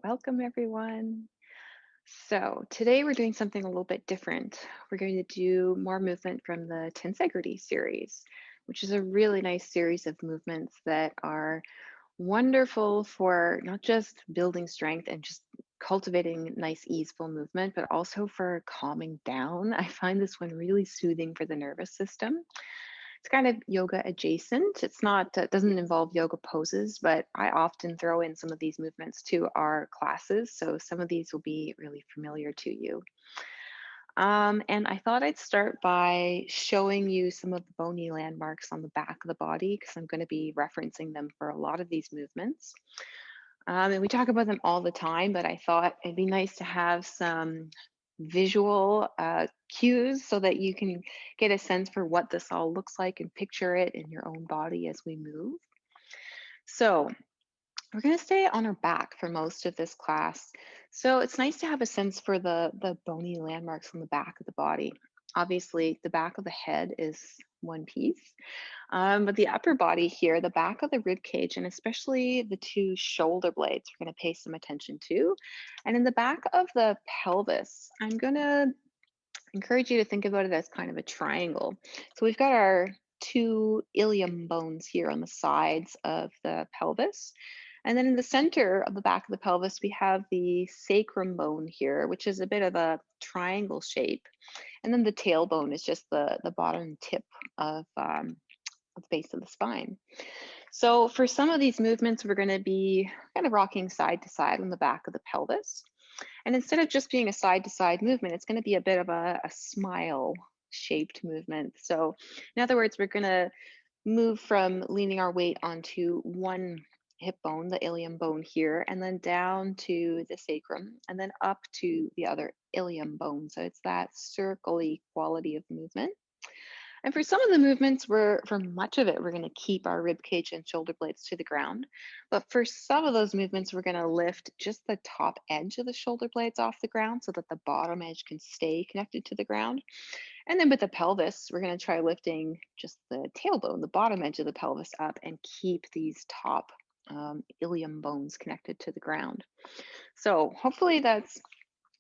Welcome, everyone. So, today we're doing something a little bit different. We're going to do more movement from the Tensegrity series, which is a really nice series of movements that are wonderful for not just building strength and just cultivating nice, easeful movement, but also for calming down. I find this one really soothing for the nervous system. It's kind of yoga adjacent. It's not, doesn't involve yoga poses, but I often throw in some of these movements to our classes. So some of these will be really familiar to you. And I thought I'd start by showing you some of the bony landmarks on the back of the body because I'm going to be referencing them for a lot of these movements. And we talk about them all the time, but I thought it'd be nice to have some visual cues so that you can get a sense for what this all looks like and picture it in your own body as we move. So we're going to stay on our back for most of this class. So it's nice to have a sense for the bony landmarks on the back of the body. Obviously, the back of the head is one piece, but the upper body here, the back of the rib cage, and especially the two shoulder blades, we're going to pay some attention to. And in the back of the pelvis, I'm going to encourage you to think about it as kind of a triangle. So we've got our two ilium bones here on the sides of the pelvis. And then in the center of the back of the pelvis, we have the sacrum bone here, which is a bit of a triangle shape. And then the tailbone is just the bottom tip of the base of the spine. So for some of these movements, we're going to be kind of rocking side to side on the back of the pelvis. And instead of just being a side to side movement, it's going to be a bit of a smile shaped movement. So, in other words, we're going to move from leaning our weight onto one hip bone, the ilium bone here, and then down to the sacrum, and then up to the other ilium bone. So, it's that circle-y quality of movement. And for some of the movements, for much of it, we're going to keep our rib cage and shoulder blades to the ground. But for some of those movements, we're going to lift just the top edge of the shoulder blades off the ground so that the bottom edge can stay connected to the ground. And then with the pelvis, we're going to try lifting just the tailbone, the bottom edge of the pelvis up, and keep these top ilium bones connected to the ground. So hopefully that's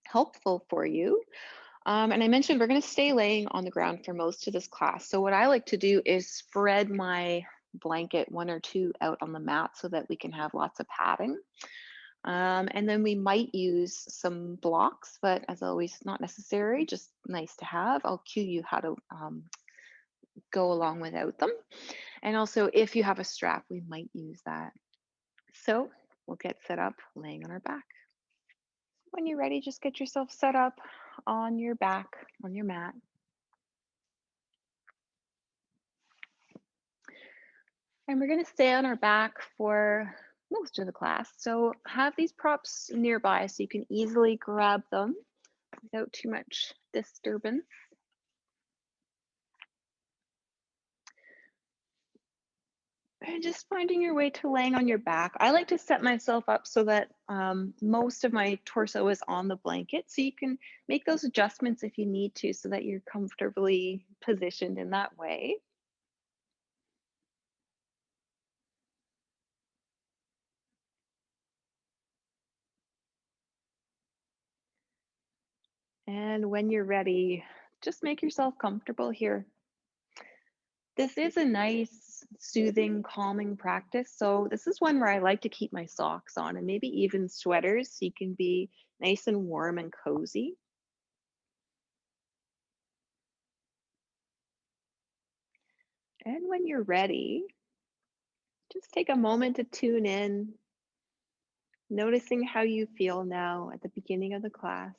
helpful for you. And I mentioned we're going to stay laying on the ground for most of this class. So what I like to do is spread my blanket one or two out on the mat so that we can have lots of padding. And then we might use some blocks, but as always, not necessary, just nice to have. I'll cue you how to go along without them. And also, if you have a strap, we might use that. So we'll get set up laying on our back. When you're ready, just get yourself set up on your back, on your mat. And we're going to stay on our back for most of the class. So have these props nearby so you can easily grab them without too much disturbance. And just finding your way to laying on your back. I like to set myself up so that most of my torso is on the blanket. So you can make those adjustments if you need to so that you're comfortably positioned in that way. And when you're ready, just make yourself comfortable here. This is a nice, soothing, calming practice. So this is one where I like to keep my socks on and maybe even sweaters so you can be nice and warm and cozy. And when you're ready, just take a moment to tune in, noticing how you feel now at the beginning of the class.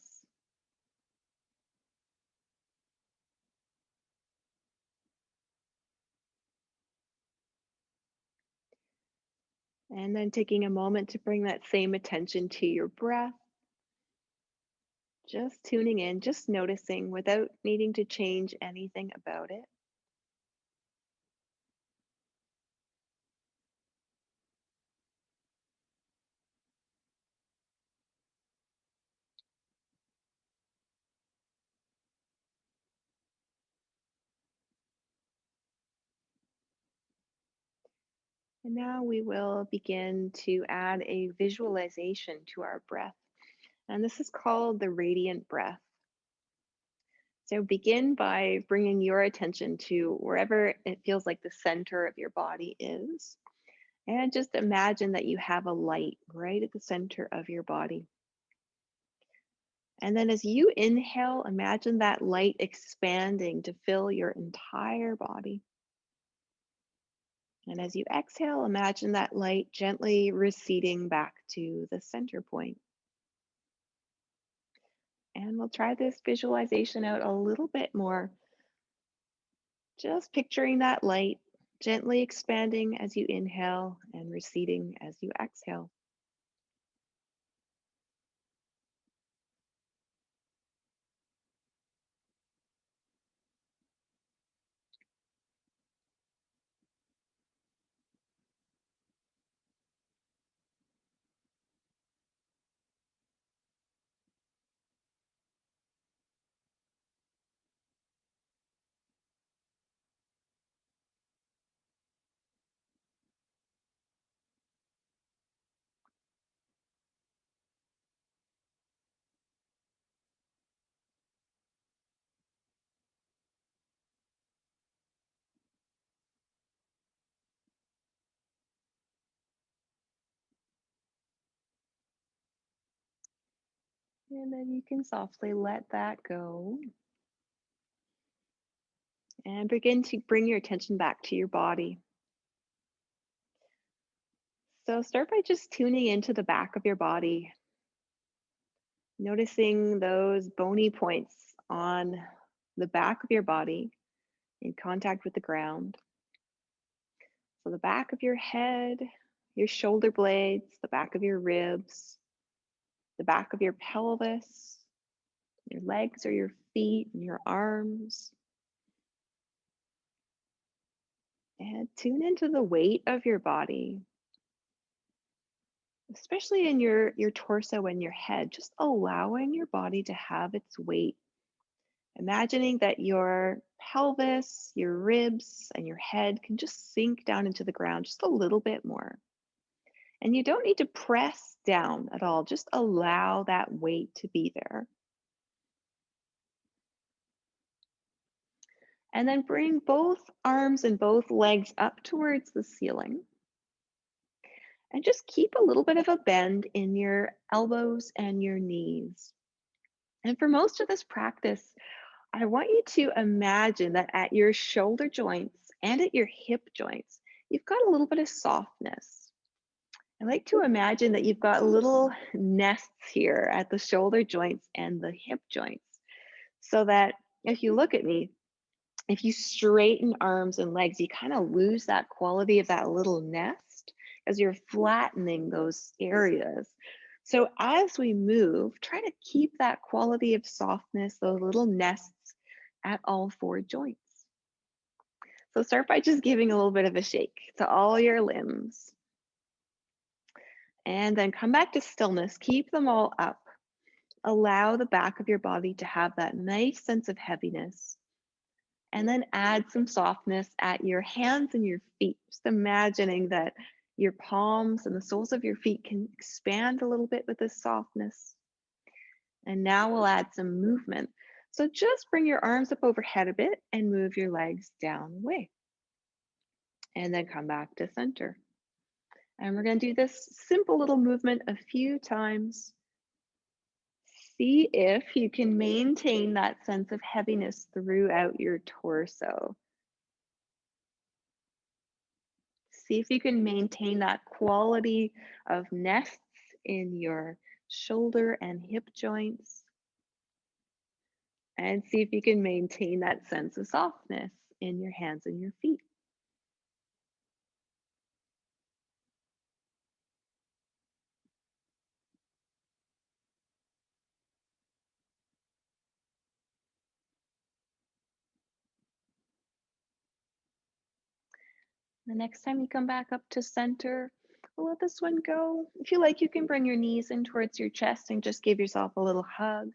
And then taking a moment to bring that same attention to your breath, just tuning in, just noticing without needing to change anything about it. And now we will begin to add a visualization to our breath. And this is called the radiant breath. So begin by bringing your attention to wherever it feels like the center of your body is. And just imagine that you have a light right at the center of your body. And then as you inhale, imagine that light expanding to fill your entire body. And as you exhale, imagine that light gently receding back to the center point. And we'll try this visualization out a little bit more. Just picturing that light gently expanding as you inhale and receding as you exhale. And then you can softly let that go and begin to bring your attention back to your body. So start by just tuning into the back of your body, noticing those bony points on the back of your body in contact with the ground. So the back of your head, your shoulder blades, the back of your ribs, the back of your pelvis, your legs or your feet and your arms. And tune into the weight of your body, especially in your torso and your head, just allowing your body to have its weight. Imagining that your pelvis, your ribs, and your head can just sink down into the ground just a little bit more. And you don't need to press down at all, just allow that weight to be there. And then bring both arms and both legs up towards the ceiling. And just keep a little bit of a bend in your elbows and your knees. And for most of this practice, I want you to imagine that at your shoulder joints and at your hip joints, you've got a little bit of softness. I like to imagine that you've got little nests here at the shoulder joints and the hip joints, so that if you look at me, if you straighten arms and legs, you kind of lose that quality of that little nest as you're flattening those areas. So as we move, try to keep that quality of softness, those little nests at all four joints. So start by just giving a little bit of a shake to all your limbs. And then come back to stillness. Keep them all up. Allow the back of your body to have that nice sense of heaviness. And then add some softness at your hands and your feet. Just imagining that your palms and the soles of your feet can expand a little bit with this softness. And now we'll add some movement. So just bring your arms up overhead a bit and move your legs down away. And then come back to center. And we're going to do this simple little movement a few times. See if you can maintain that sense of heaviness throughout your torso. See if you can maintain that quality of nests in your shoulder and hip joints. And see if you can maintain that sense of softness in your hands and your feet. The next time you come back up to center, we'll let this one go. If you like, you can bring your knees in towards your chest and just give yourself a little hug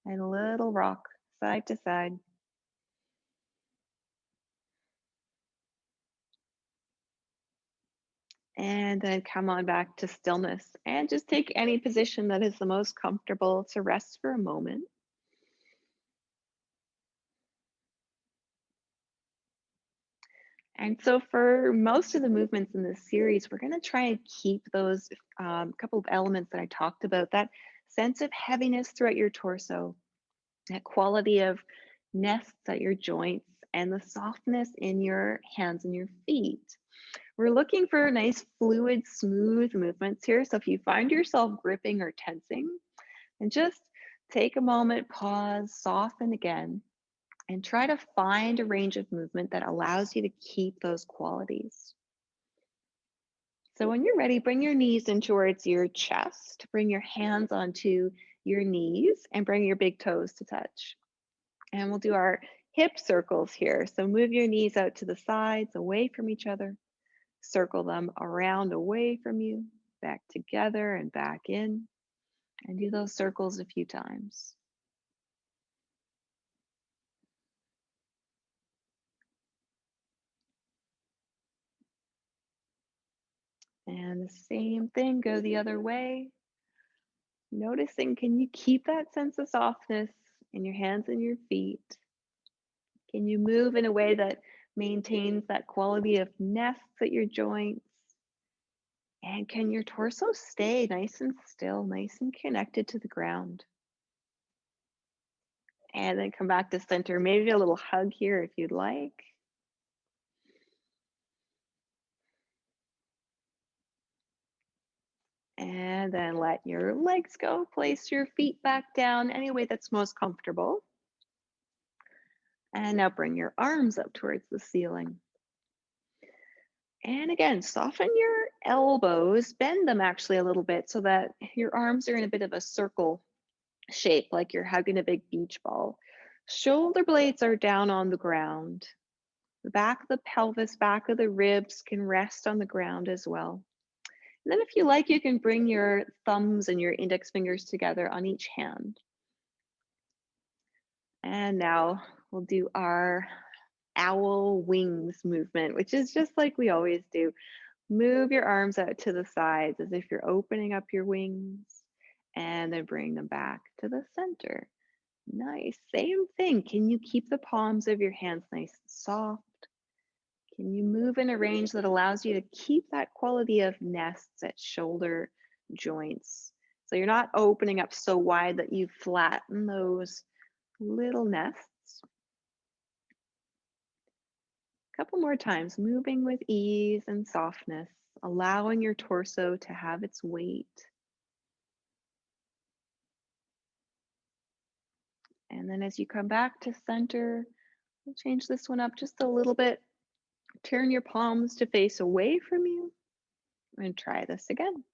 and a little rock side to side. And then come on back to stillness and just take any position that is the most comfortable to rest for a moment. And so, for most of the movements in this series, we're going to try and keep those couple of elements that I talked about, that sense of heaviness throughout your torso, that quality of nests at your joints, and the softness in your hands and your feet. We're looking for nice, fluid, smooth movements here. So if you find yourself gripping or tensing, and just take a moment, pause, soften again, and try to find a range of movement that allows you to keep those qualities. So when you're ready, bring your knees in towards your chest, bring your hands onto your knees, and bring your big toes to touch. And we'll do our hip circles here. So move your knees out to the sides, away from each other. Circle them around, away from you, back together and back in. And do those circles a few times. And the same thing, go the other way. Noticing, can you keep that sense of softness in your hands and your feet? Can you move in a way that maintains that quality of nests at your joints? And can your torso stay nice and still, nice and connected to the ground? And then come back to center. Maybe a little hug here if you'd like. And then let your legs go. Place your feet back down any way that's most comfortable. And now bring your arms up towards the ceiling. And again, soften your elbows, bend them actually a little bit so that your arms are in a bit of a circle shape, like you're hugging a big beach ball. Shoulder blades are down on the ground. The back of the pelvis, back of the ribs can rest on the ground as well. And then, if you like, you can bring your thumbs and your index fingers together on each hand. And now we'll do our owl wings movement, which is just like we always do. Move your arms out to the sides as if you're opening up your wings, and then bring them back to the center. Nice. Same thing. Can you keep the palms of your hands nice and soft? Can you move in a range that allows you to keep that quality of nests at shoulder joints? So you're not opening up so wide that you flatten those little nests. A couple more times, moving with ease and softness, allowing your torso to have its weight. And then as you come back to center, we'll change this one up just a little bit. Turn your palms to face away from you and try this again.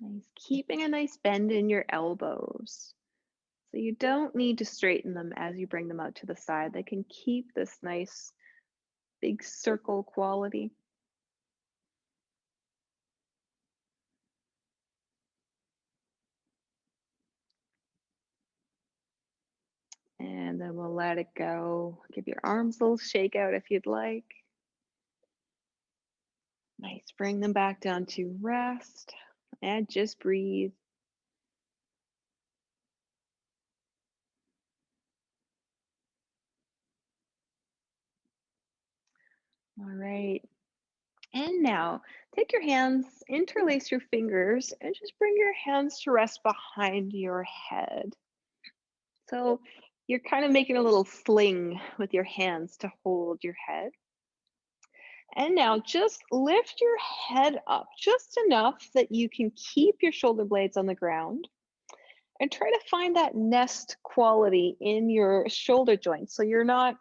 Nice. Keeping a nice bend in your elbows. So you don't need to straighten them as you bring them out to the side. They can keep this nice big circle quality. And then we'll let it go. Give your arms a little shake out if you'd like. Nice. Bring them back down to rest and just breathe. All right. And now take your hands, interlace your fingers, and just bring your hands to rest behind your head. So you're kind of making a little sling with your hands to hold your head. And now just lift your head up just enough that you can keep your shoulder blades on the ground, and try to find that nest quality in your shoulder joints. So you're not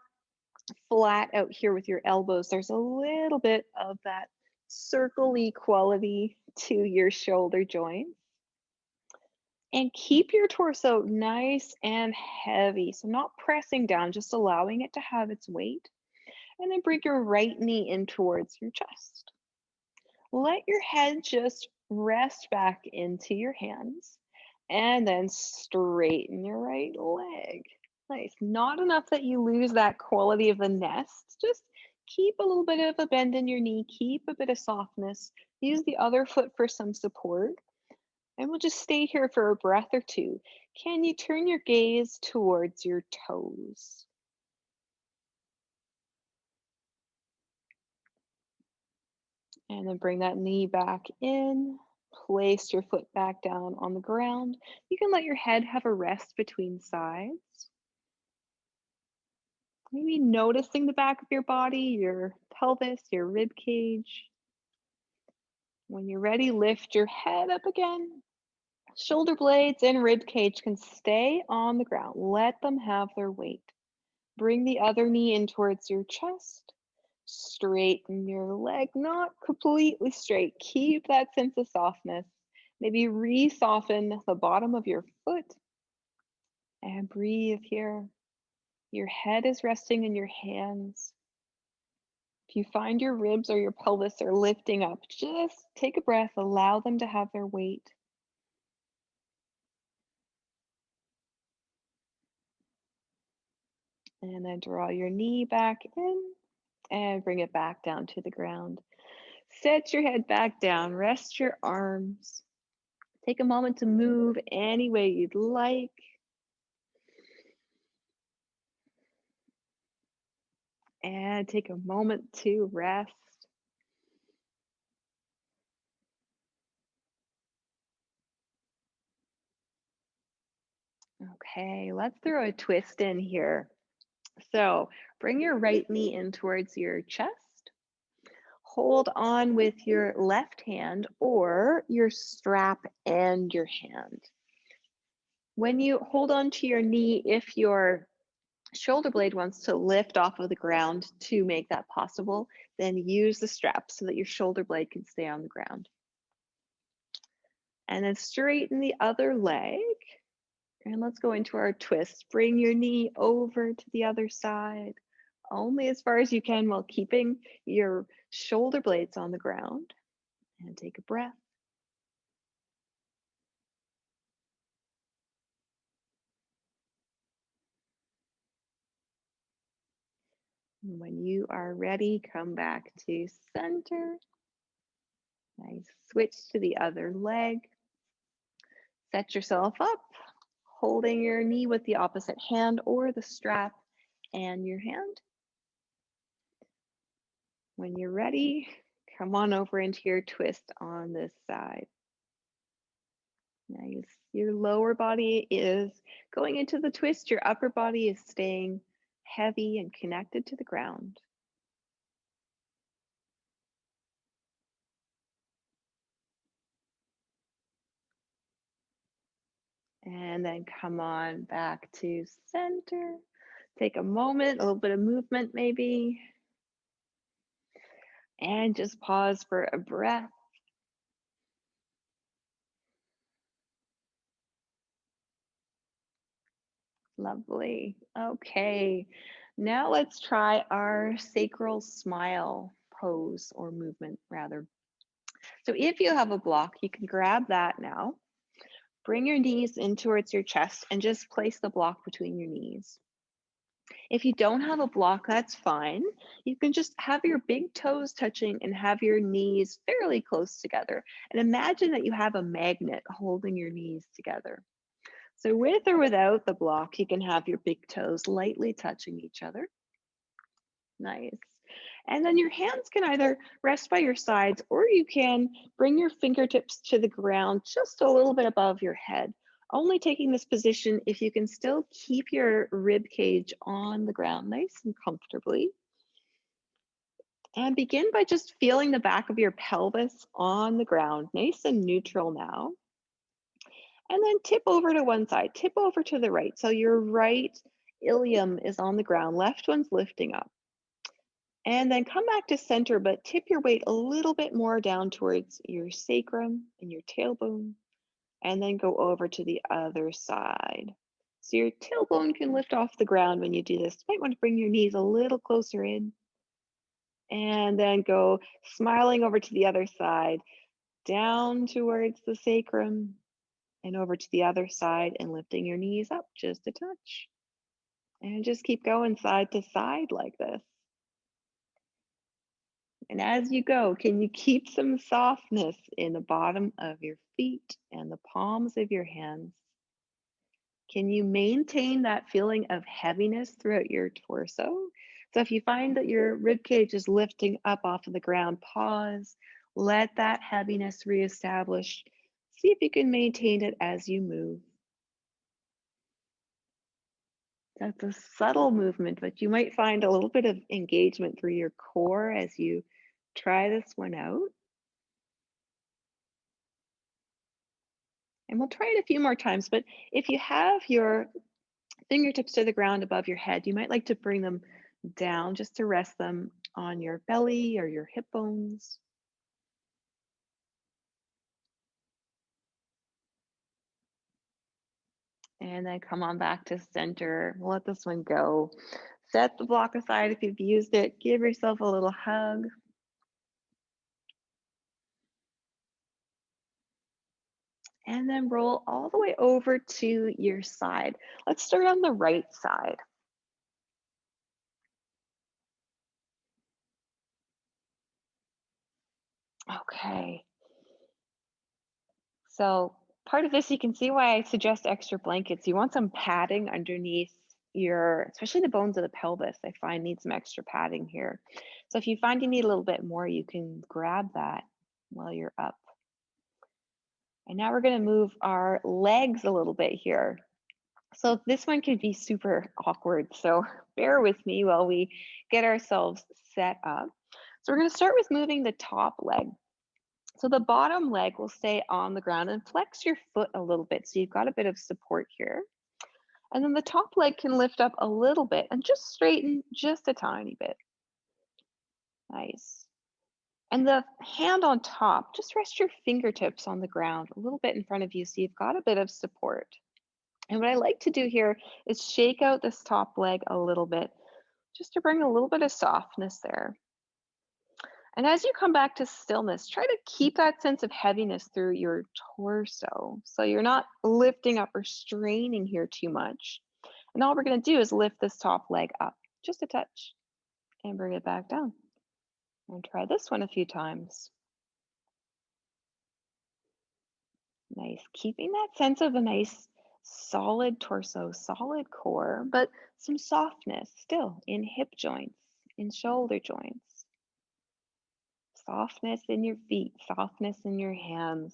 flat out here with your elbows. There's a little bit of that circle-y quality to your shoulder joints. And keep your torso nice and heavy. So not pressing down, just allowing it to have its weight. And then bring your right knee in towards your chest. Let your head just rest back into your hands. And then straighten your right leg. Nice. Not enough that you lose that quality of the nest. Just keep a little bit of a bend in your knee, keep a bit of softness. Use the other foot for some support. And we'll just stay here for a breath or two. Can you turn your gaze towards your toes? And then bring that knee back in. Place your foot back down on the ground. You can let your head have a rest between sides. Maybe noticing the back of your body, your pelvis, your rib cage. When you're ready, lift your head up again. Shoulder blades and rib cage can stay on the ground. Let them have their weight. Bring the other knee in towards your chest. Straighten your leg, not completely straight. Keep that sense of softness. Maybe re-soften the bottom of your foot and breathe here. Your head is resting in your hands. If you find your ribs or your pelvis are lifting up, just take a breath, allow them to have their weight. And then draw your knee back in and bring it back down to the ground. Set your head back down, rest your arms. Take a moment to move any way you'd like. And take a moment to rest. Okay, let's throw a twist in here. So bring your right knee in towards your chest. Hold on with your left hand or your strap and your hand. When you hold on to your knee, if your shoulder blade wants to lift off of the ground to make that possible, then use the strap so that your shoulder blade can stay on the ground. And then straighten the other leg. And let's go into our twist. Bring your knee over to the other side, only as far as you can while keeping your shoulder blades on the ground. And take a breath. And when you are ready, come back to center. Nice. Switch to the other leg. Set yourself up, holding your knee with the opposite hand or the strap and your hand. When you're ready, come on over into your twist on this side. Nice. Your lower body is going into the twist. Your upper body is staying heavy and connected to the ground. And then come on back to center. Take a moment, a little bit of movement maybe. And just pause for a breath. Lovely. Okay. Now let's try our sacral smile pose or movement rather. So if you have a block, you can grab that now. Bring your knees in towards your chest and just place the block between your knees. If you don't have a block, that's fine. You can just have your big toes touching and have your knees fairly close together. And imagine that you have a magnet holding your knees together. So with or without the block, you can have your big toes lightly touching each other. Nice. And then your hands can either rest by your sides or you can bring your fingertips to the ground just a little bit above your head. Only taking this position if you can still keep your rib cage on the ground nice and comfortably. And begin by just feeling the back of your pelvis on the ground, nice and neutral now. And then tip over to one side, tip over to the right. So your right ilium is on the ground, left one's lifting up. And then come back to center, but tip your weight a little bit more down towards your sacrum and your tailbone, and then go over to the other side. So your tailbone can lift off the ground when you do this. You might want to bring your knees a little closer in, and then go smiling over to the other side, down towards the sacrum, and over to the other side and lifting your knees up just a touch. And just keep going side to side like this. And as you go, can you keep some softness in the bottom of your feet and the palms of your hands? Can you maintain that feeling of heaviness throughout your torso? So if you find that your rib cage is lifting up off of the ground, pause, let that heaviness reestablish. See if you can maintain it as you move. That's a subtle movement, but you might find a little bit of engagement through your core as you try this one out. And we'll try it a few more times, but if you have your fingertips to the ground above your head, you might like to bring them down just to rest them on your belly or your hip bones. And then come on back to center. We'll let this one go. Set the block aside if you've used it. Give yourself a little hug. And then roll all the way over to your side. Let's start on the right side. Okay. So part of this, you can see why I suggest extra blankets. You want some padding underneath your, especially the bones of the pelvis, I find need some extra padding here. So if you find you need a little bit more, you can grab that while you're up. And now we're gonna move our legs a little bit here. So this one can be super awkward. So bear with me while we get ourselves set up. So we're gonna start with moving the top leg. So the bottom leg will stay on the ground and flex your foot a little bit. So you've got a bit of support here. And then the top leg can lift up a little bit and just straighten just a tiny bit. Nice. And the hand on top, just rest your fingertips on the ground a little bit in front of you so you've got a bit of support. And what I like to do here is shake out this top leg a little bit just to bring a little bit of softness there. And as you come back to stillness, try to keep that sense of heaviness through your torso. So you're not lifting up or straining here too much. And all we're going to do is lift this top leg up just a touch and bring it back down. And try this one a few times. Nice. Keeping that sense of a nice solid torso, solid core, but some softness still in hip joints, in shoulder joints. Softness in your feet, softness in your hands,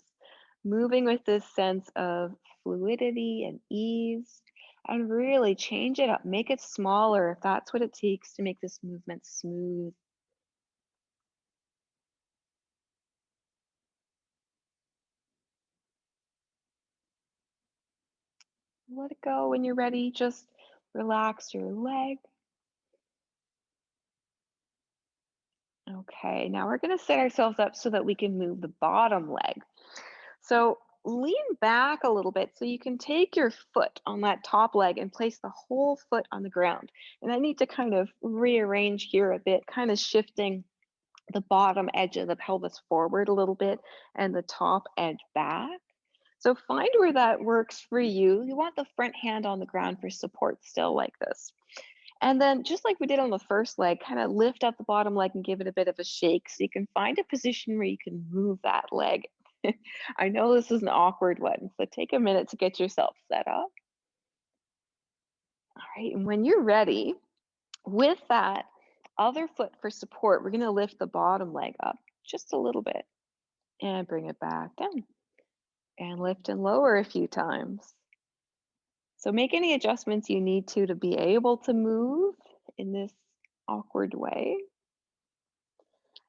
moving with this sense of fluidity and ease, and really change it up. Make it smaller if that's what it takes to make this movement smooth. Let it go when you're ready. Just relax your leg. Okay, now we're going to set ourselves up so that we can move the bottom leg. So lean back a little bit so you can take your foot on that top leg and place the whole foot on the ground. And I need to kind of rearrange here a bit, kind of shifting the bottom edge of the pelvis forward a little bit and the top edge back. So find where that works for you. You want the front hand on the ground for support still like this. And then just like we did on the first leg, kind of lift up the bottom leg and give it a bit of a shake so you can find a position where you can move that leg. I know this is an awkward one, so take a minute to get yourself set up. All right, and when you're ready, with that other foot for support, we're gonna lift the bottom leg up just a little bit and bring it back down and lift and lower a few times. So make any adjustments you need to be able to move in this awkward way.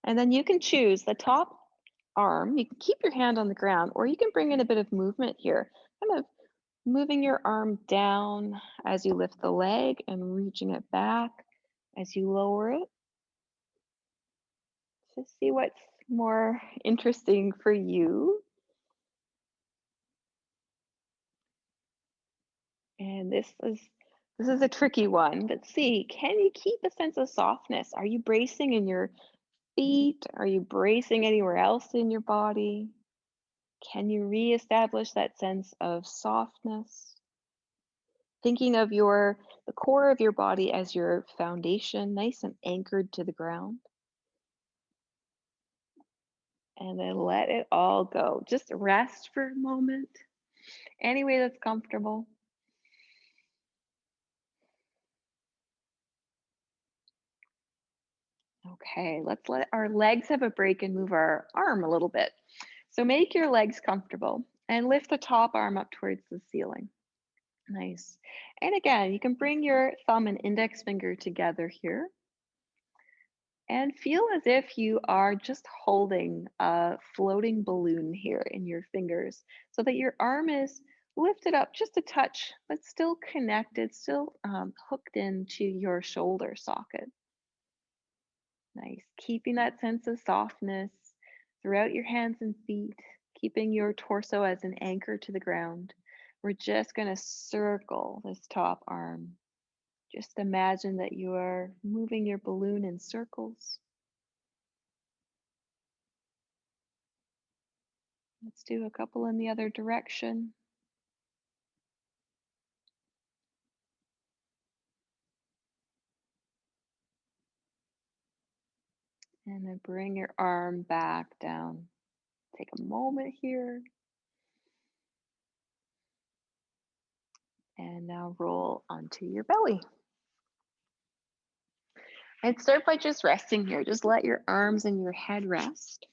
And then you can choose the top arm. You can keep your hand on the ground, or you can bring in a bit of movement here, kind of moving your arm down as you lift the leg and reaching it back as you lower it. Just see what's more interesting for you. And this is a tricky one, but see, can you keep a sense of softness? Are you bracing in your feet? Are you bracing anywhere else in your body? Can you reestablish that sense of softness? Thinking of the core of your body as your foundation, nice and anchored to the ground. And then let it all go. Just rest for a moment, any way that's comfortable. Okay, let's let our legs have a break and move our arm a little bit. So make your legs comfortable and lift the top arm up towards the ceiling. Nice. And again, you can bring your thumb and index finger together here and feel as if you are just holding a floating balloon here in your fingers so that your arm is lifted up just a touch, but still connected, still hooked into your shoulder socket. Nice. Keeping that sense of softness throughout your hands and feet, keeping your torso as an anchor to the ground. We're just going to circle this top arm. Just imagine that you are moving your balloon in circles. Let's do a couple in the other direction. And then bring your arm back down. Take a moment here. And now roll onto your belly. And start by just resting here. Just let your arms and your head rest.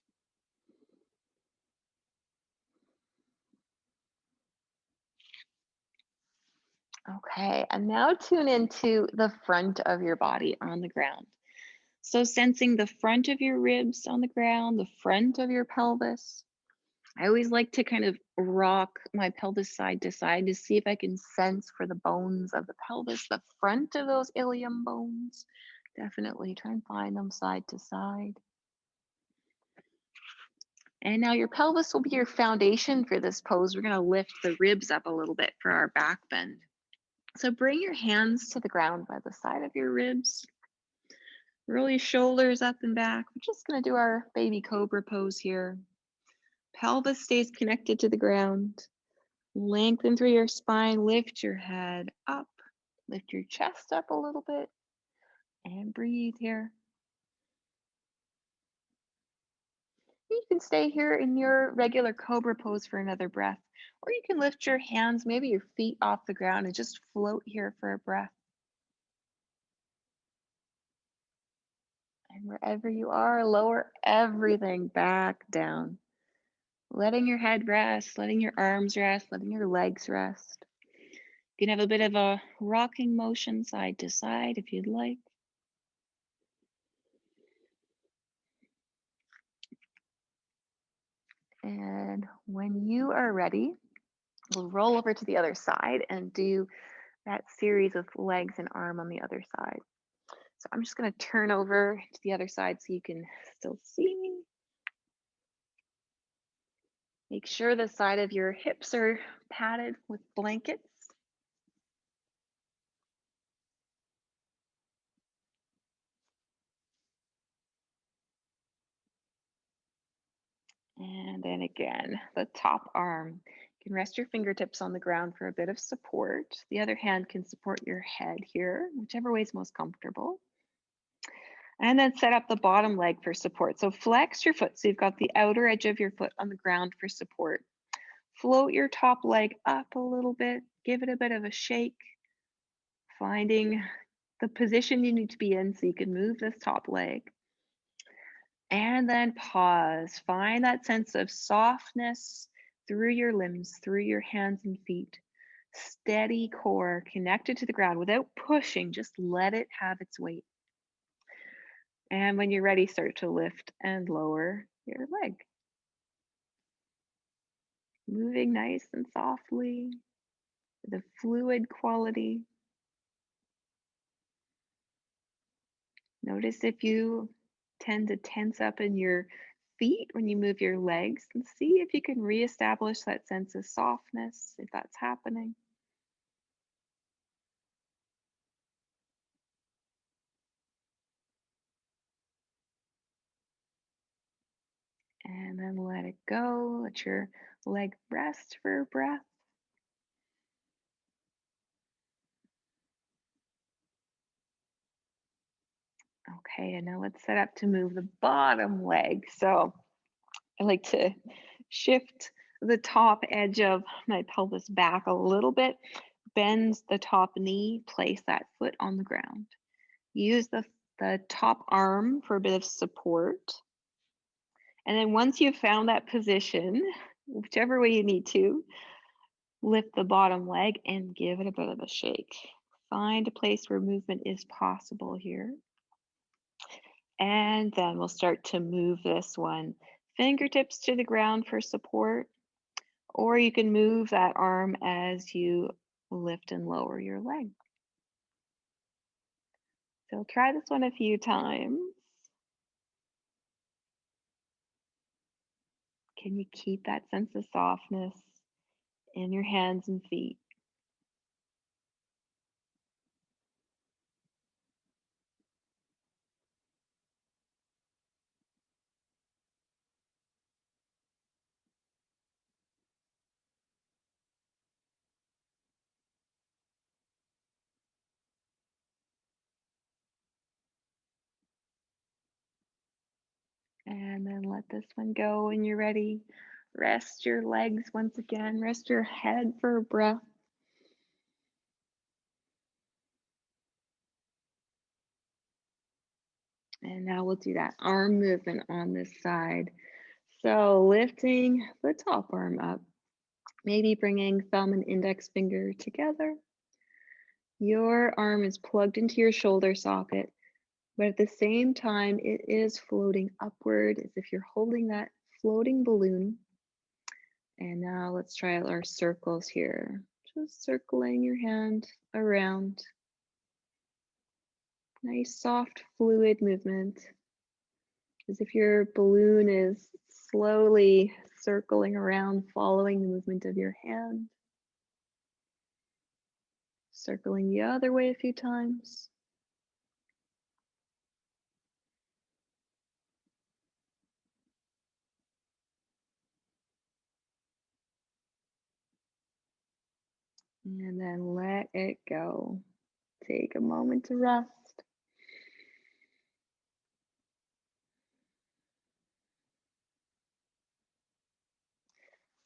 Okay, and now tune into the front of your body on the ground. So, sensing the front of your ribs on the ground, the front of your pelvis. I always like to kind of rock my pelvis side to side to see if I can sense for the bones of the pelvis, the front of those ilium bones. Definitely try and find them side to side. And now your pelvis will be your foundation for this pose. We're going to lift the ribs up a little bit for our back bend. So bring your hands to the ground by the side of your ribs. Roll your shoulders up and back. We're just going to do our baby cobra pose here. Pelvis stays connected to the ground. Lengthen through your spine. Lift your head up. Lift your chest up a little bit. And breathe here. You can stay here in your regular cobra pose for another breath. Or you can lift your hands, maybe your feet off the ground, and just float here for a breath. And wherever you are, lower everything back down. Letting your head rest, letting your arms rest, letting your legs rest. You can have a bit of a rocking motion side to side if you'd like. And when you are ready, we'll roll over to the other side and do that series of legs and arm on the other side. So I'm just going to turn over to the other side so you can still see me. Make sure the side of your hips are padded with blankets. And then again, the top arm. You can rest your fingertips on the ground for a bit of support. The other hand can support your head here, whichever way is most comfortable. And then set up the bottom leg for support. So flex your foot so you've got the outer edge of your foot on the ground for support. Float your top leg up a little bit. Give it a bit of a shake, finding the position you need to be in so you can move this top leg. And then pause. Find that sense of softness through your limbs, through your hands and feet. Steady core connected to the ground without pushing, just let it have its weight. And when you're ready, start to lift and lower your leg. Moving nice and softly, the fluid quality. Notice if you tend to tense up in your feet when you move your legs and see if you can reestablish that sense of softness if that's happening. And then let it go. Let your leg rest for breath. Okay, and now let's set up to move the bottom leg. So I like to shift the top edge of my pelvis back a little bit, bend the top knee, place that foot on the ground. Use the top arm for a bit of support. And then once you've found that position, whichever way you need to, lift the bottom leg and give it a bit of a shake. Find a place where movement is possible here. And then we'll start to move this one. Fingertips to the ground for support, or you can move that arm as you lift and lower your leg. So try this one a few times. Can you keep that sense of softness in your hands and feet? And then let this one go when you're ready. Rest your legs once again. Rest your head for a breath. And now we'll do that arm movement on this side. So lifting the top arm up, maybe bringing thumb and index finger together. Your arm is plugged into your shoulder socket, but at the same time, it is floating upward as if you're holding that floating balloon. And now let's try our circles here. Just circling your hand around. Nice, soft, fluid movement, as if your balloon is slowly circling around, following the movement of your hand. Circling the other way a few times. And then let it go. Take a moment to rest.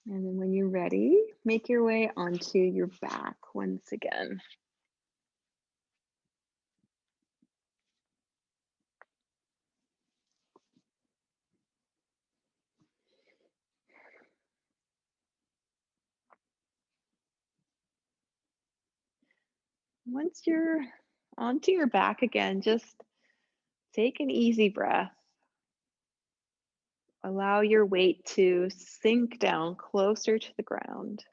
And then when you're ready, make your way onto your back once again. Once you're onto your back again, just take an easy breath. Allow your weight to sink down closer to the ground.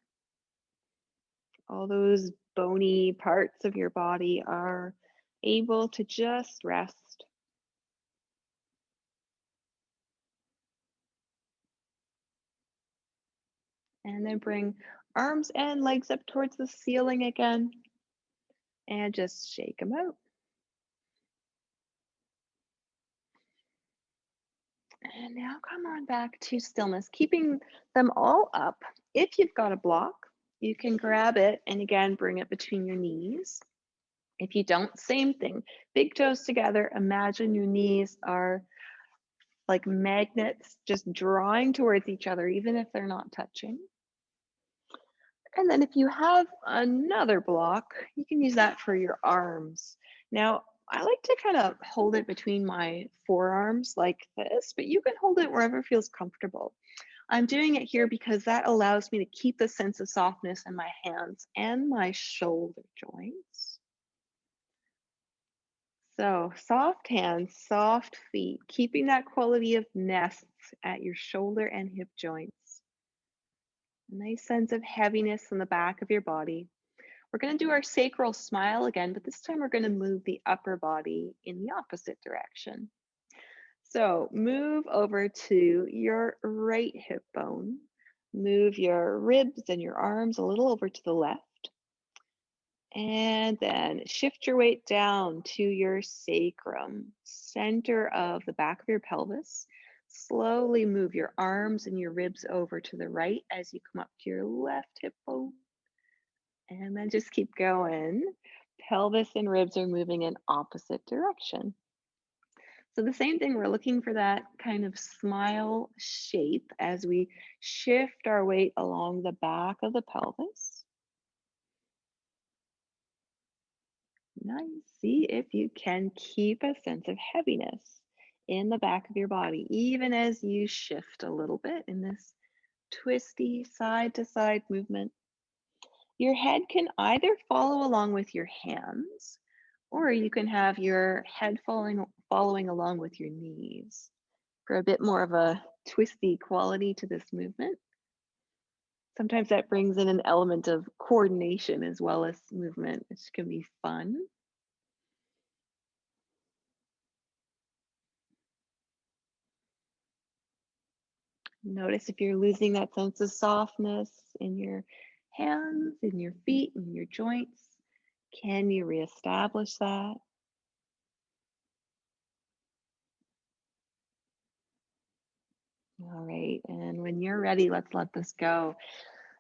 All those bony parts of your body are able to just rest. And then bring arms and legs up towards the ceiling again and just shake them out. And now come on back to stillness, keeping them all up. If you've got a block, you can grab it and again bring it between your knees. If you don't, same thing. Big toes together. Imagine your knees are like magnets just drawing towards each other, even if they're not touching. And then if you have another block, you can use that for your arms. Now, I like to kind of hold it between my forearms like this, but you can hold it wherever feels comfortable. I'm doing it here because that allows me to keep the sense of softness in my hands and my shoulder joints. So soft hands, soft feet, keeping that quality of nests at your shoulder and hip joints. A nice sense of heaviness in the back of your body. We're going to do our sacral smile again, but this time we're going to move the upper body in the opposite direction. So move over to your right hip bone. Move your ribs and your arms a little over to the left. And then shift your weight down to your sacrum, center of the back of your pelvis. Slowly move your arms and your ribs over to the right as you come up to your left hip bone. And then just keep going. Pelvis and ribs are moving in opposite direction. So the same thing, we're looking for that kind of smile shape as we shift our weight along the back of the pelvis. Nice. See if you can keep a sense of heaviness in the back of your body, even as you shift a little bit in this twisty side to side movement. Your head can either follow along with your hands, or you can have your head following along with your knees for a bit more of a twisty quality to this movement. Sometimes that brings in an element of coordination as well as movement, which can be fun. Notice if you're losing that sense of softness in your hands, in your feet, in your joints. Can you reestablish that? All right, and when you're ready, let's let this go.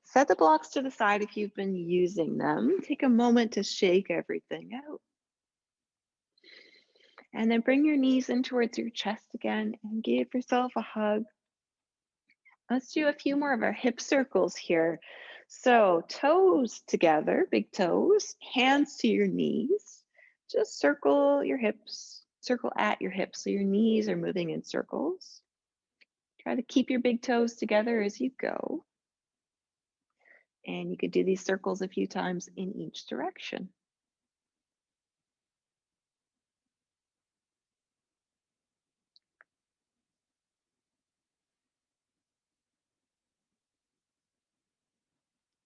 Set the blocks to the side if you've been using them. Take a moment to shake everything out. And then bring your knees in towards your chest again and give yourself a hug. Let's do a few more of our hip circles here. So toes together, big toes, hands to your knees. Just circle your hips, circle at your hips so your knees are moving in circles. Try to keep your big toes together as you go. And you could do these circles a few times in each direction.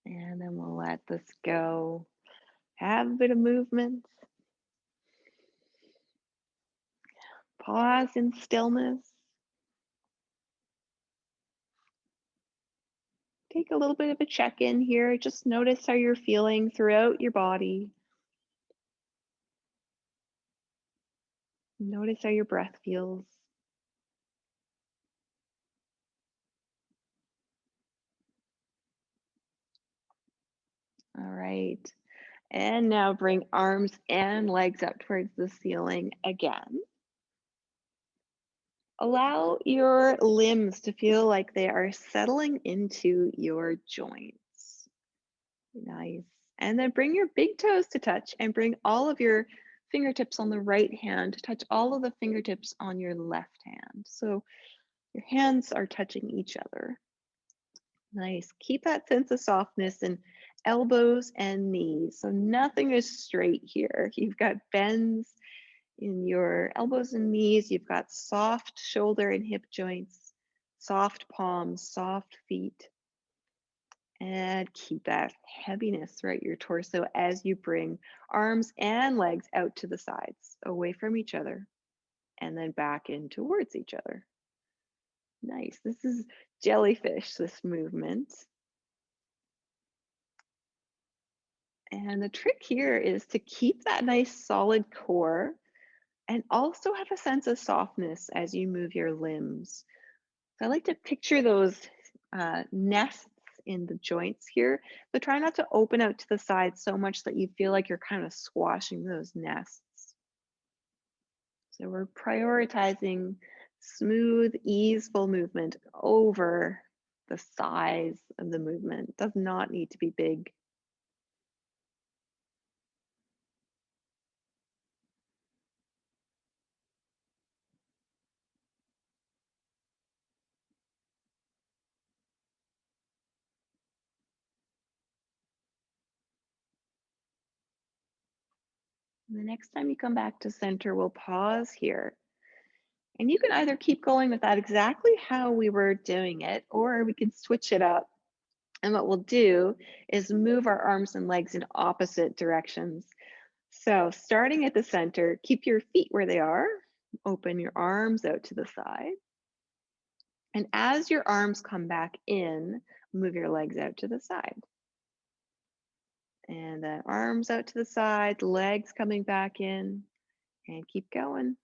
And then we'll let this go. Have a bit of movement. Pause in stillness. Take a little bit of a check in here. Just notice how you're feeling throughout your body. Notice how your breath feels. All right. And now bring arms and legs up towards the ceiling again. Allow your limbs to feel like they are settling into your joints. Nice. And then bring your big toes to touch and bring all of your fingertips on the right hand. Touch all of the fingertips on your left hand. So your hands are touching each other. Nice. Keep that sense of softness in elbows and knees. So nothing is straight here. You've got bends in your elbows and knees. You've got soft shoulder and hip joints, soft palms, soft feet. And keep that heaviness throughout your torso as you bring arms and legs out to the sides, away from each other, and then back in towards each other. Nice. This is jellyfish, this movement. And the trick here is to keep that nice solid core and also have a sense of softness as you move your limbs. So I like to picture those nests in the joints here, but try not to open out to the side so much that you feel like you're kind of squashing those nests. So we're prioritizing smooth, easeful movement over the size of the movement. It does not need to be big. The next time you come back to center, we'll pause here. And you can either keep going with that exactly how we were doing it, or we can switch it up. And what we'll do is move our arms and legs in opposite directions. So starting at the center, keep your feet where they are. Open your arms out to the side. And as your arms come back in, move your legs out to the side. And then arms out to the side, legs coming back in, and keep going.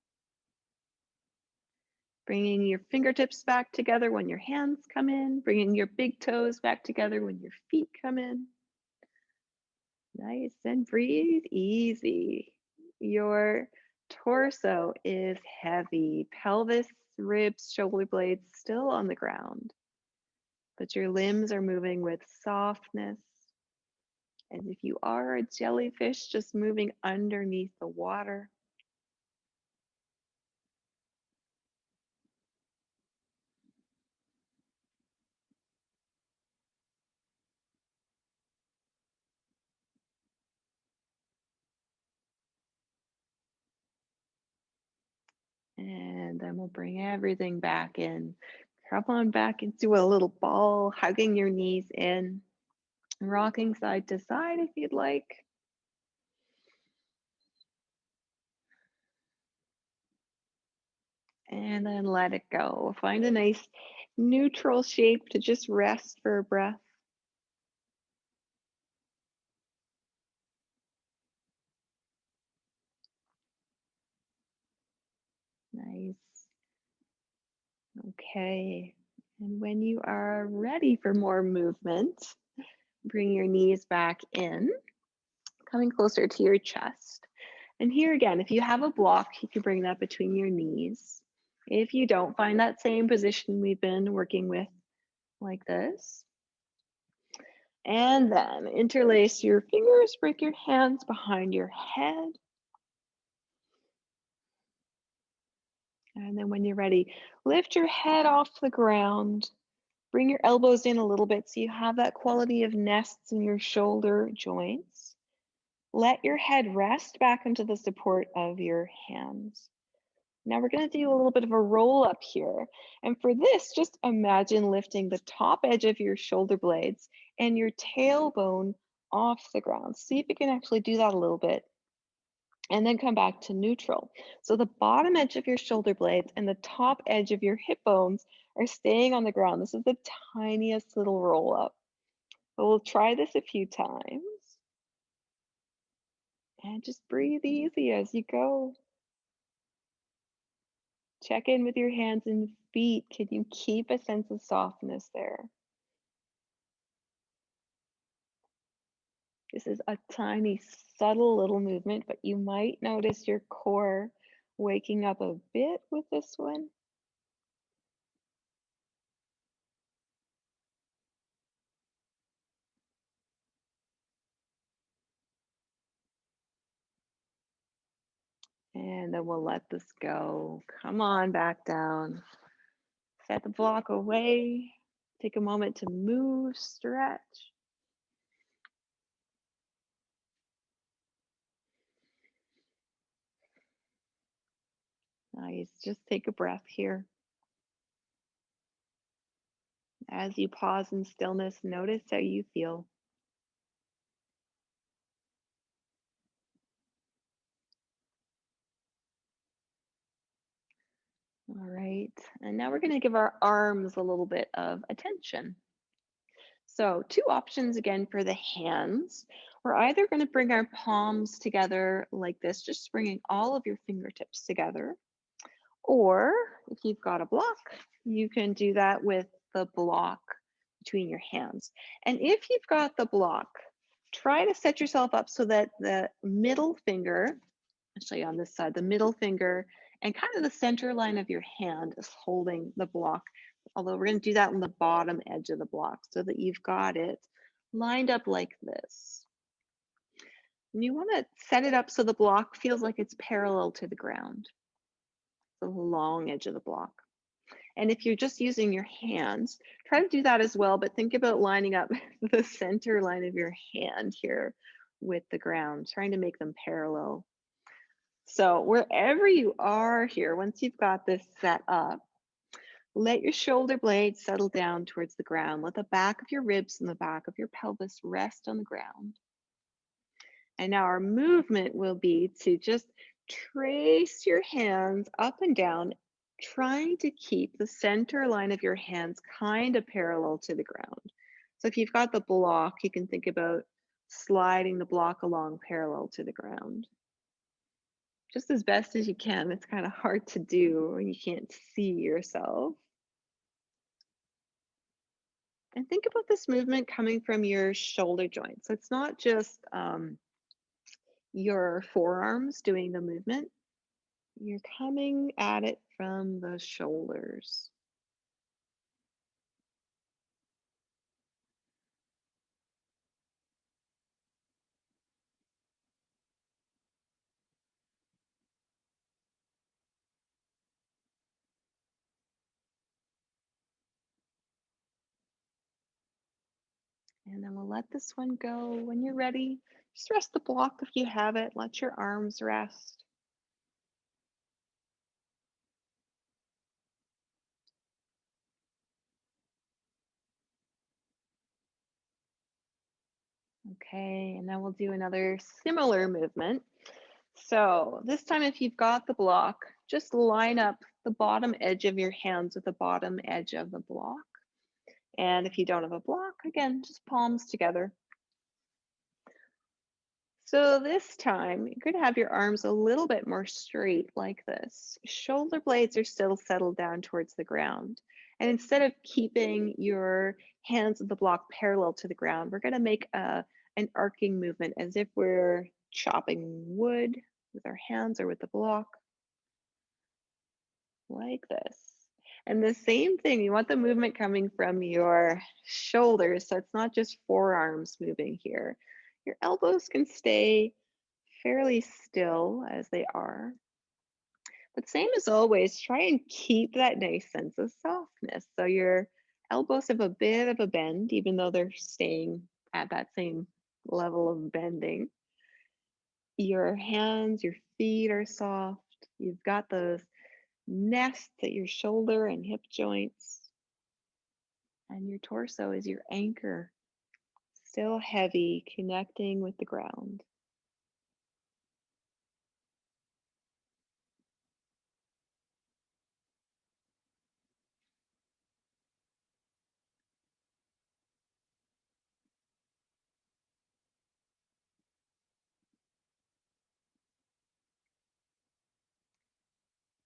Bringing your fingertips back together when your hands come in, bringing your big toes back together when your feet come in. Nice, and breathe easy. Your torso is heavy, pelvis, ribs, shoulder blades still on the ground, but your limbs are moving with softness, as if you are a jellyfish just moving underneath the water. And then we'll bring everything back in. Come on back into a little ball, hugging your knees in, rocking side to side if you'd like. And then let it go. Find a nice neutral shape to just rest for a breath. Nice. Okay. And when you are ready for more movement, bring your knees back in, coming closer to your chest. And here again, if you have a block, you can bring that between your knees. If you don't, find that same position we've been working with like this. And then interlace your fingers, break your hands behind your head. And then when you're ready, lift your head off the ground. Bring your elbows in a little bit so you have that quality of nests in your shoulder joints. Let your head rest back into the support of your hands. Now we're going to do a little bit of a roll up here. And for this, just imagine lifting the top edge of your shoulder blades and your tailbone off the ground. See if you can actually do that a little bit. And then come back to neutral. So the bottom edge of your shoulder blades and the top edge of your hip bones are staying on the ground. This is the tiniest little roll up. But we'll try this a few times. And just breathe easy as you go. Check in with your hands and feet. Can you keep a sense of softness there? This is a tiny, subtle little movement, but you might notice your core waking up a bit with this one. And then we'll let this go. Come on back down. Set the block away. Take a moment to move, stretch. Nice. Just take a breath here. As you pause in stillness, notice how you feel. All right. And now we're going to give our arms a little bit of attention. So, two options again for the hands. We're either going to bring our palms together like this, just bringing all of your fingertips together. Or if you've got a block, you can do that with the block between your hands. And if you've got the block, try to set yourself up so that the middle finger, I'll show you on this side, the middle finger and kind of the center line of your hand is holding the block. Although we're going to do that on the bottom edge of the block so that you've got it lined up like this. And you want to set it up so the block feels like it's parallel to the ground, the long edge of the block. And if you're just using your hands, try to do that as well, but think about lining up the center line of your hand here with the ground, trying to make them parallel. So wherever you are here, once you've got this set up, let your shoulder blades settle down towards the ground. Let the back of your ribs and the back of your pelvis rest on the ground. And now our movement will be to just trace your hands up and down, trying to keep the center line of your hands kind of parallel to the ground. So if you've got the block, you can think about sliding the block along parallel to the ground. just as best as you can. It's kind of hard to do when you can't see yourself. And think about this movement coming from your shoulder joint. So it's not just your forearms doing the movement, you're coming at it from the shoulders. And then we'll let this one go. When you're ready, just rest the block if you have it. Let your arms rest. Okay, and then we'll do another similar movement. So this time, if you've got the block, just line up the bottom edge of your hands with the bottom edge of the block. And if you don't have a block, again, just palms together. So this time, you're going to have your arms a little bit more straight like this. Shoulder blades are still settled down towards the ground. And instead of keeping your hands of the block parallel to the ground, we're going to make an arcing movement as if we're chopping wood with our hands or with the block, like this. And the same thing, you want the movement coming from your shoulders, so it's not just forearms moving here. Your elbows can stay fairly still as they are. But same as always, try and keep that nice sense of softness. So your elbows have a bit of a bend, even though they're staying at that same level of bending. Your hands, your feet are soft. You've got those nests at your shoulder and hip joints. And your torso is your anchor, still heavy, connecting with the ground.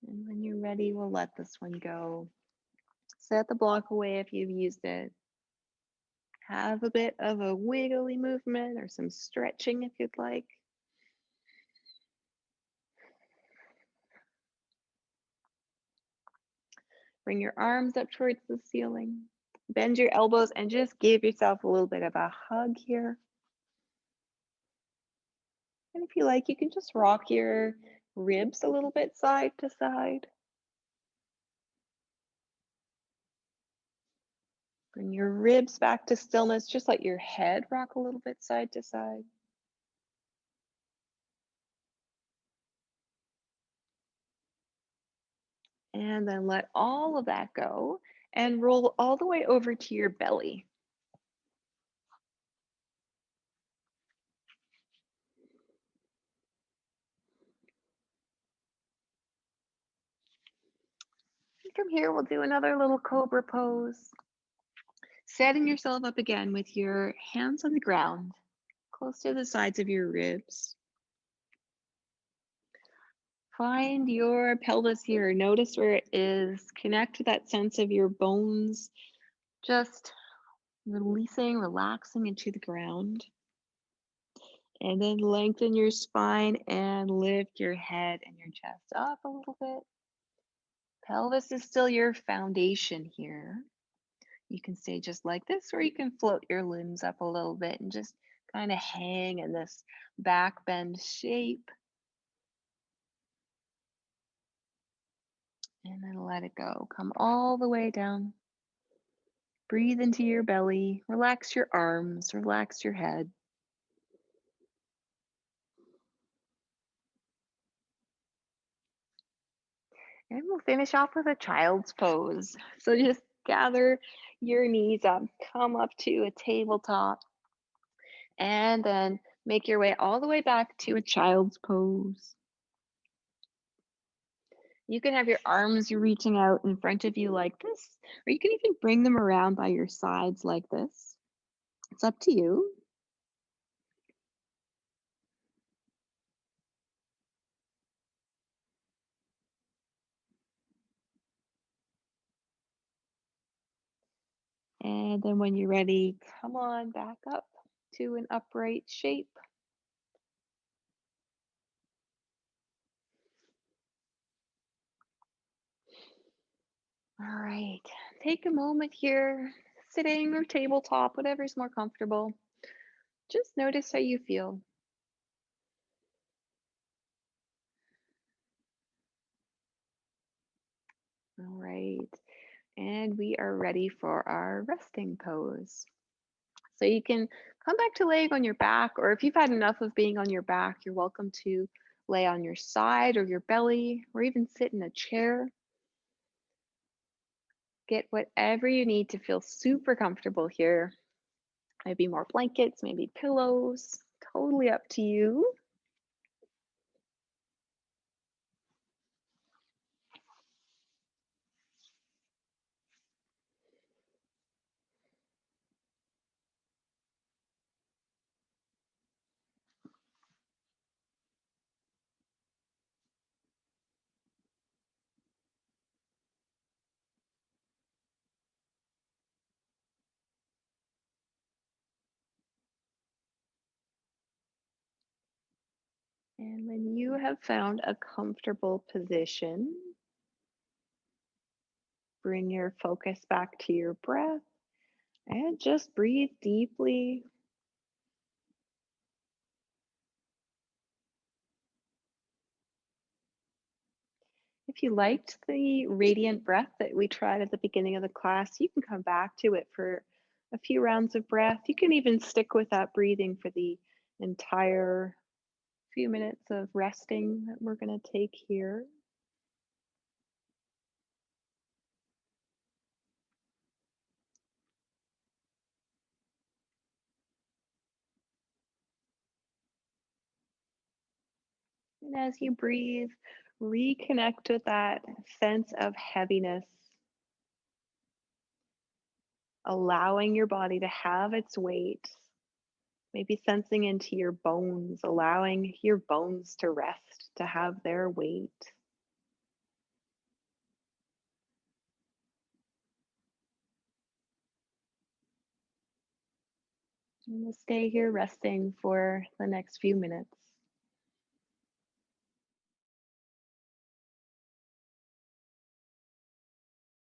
And when you're ready, we'll let this one go. Set the block away if you've used it. Have a bit of a wiggly movement or some stretching if you'd like. Bring your arms up towards the ceiling. Bend your elbows and just give yourself a little bit of a hug here. And if you like, you can just rock your ribs a little bit side to side. Bring your ribs back to stillness. Just let your head rock a little bit side to side. And then let all of that go and roll all the way over to your belly. And from here, we'll do another little cobra pose. Setting yourself up again with your hands on the ground, close to the sides of your ribs. Find your pelvis here. Notice where it is. Connect with that sense of your bones, just releasing, relaxing into the ground. And then lengthen your spine and lift your head and your chest up a little bit. Pelvis is still your foundation here. You can stay just like this, or you can float your limbs up a little bit and just kind of hang in this back bend shape. And then let it go. Come all the way down. Breathe into your belly. Relax your arms. Relax your head. And we'll finish off with a child's pose. So just gather your knees up, come up to a tabletop, and then make your way all the way back to a child's pose. You can have your arms reaching out in front of you like this, or you can even bring them around by your sides like this. It's up to you. And then when you're ready, come on back up to an upright shape. All right, take a moment here, sitting or tabletop, whatever's more comfortable. Just notice how you feel. All right, and we are ready for our resting pose. So you can come back to laying on your back, or if you've had enough of being on your back, you're welcome to lay on your side or your belly, or even sit in a chair. Get whatever you need to feel super comfortable here. Maybe more blankets, maybe pillows, totally up to you. And when you have found a comfortable position, bring your focus back to your breath and just breathe deeply. If you liked the radiant breath that we tried at the beginning of the class, you can come back to it for a few rounds of breath. You can even stick with that breathing for the entire few minutes of resting that we're going to take here. And as you breathe, reconnect with that sense of heaviness, allowing your body to have its weight, maybe sensing into your bones, allowing your bones to rest, to have their weight. And we'll stay here resting for the next few minutes.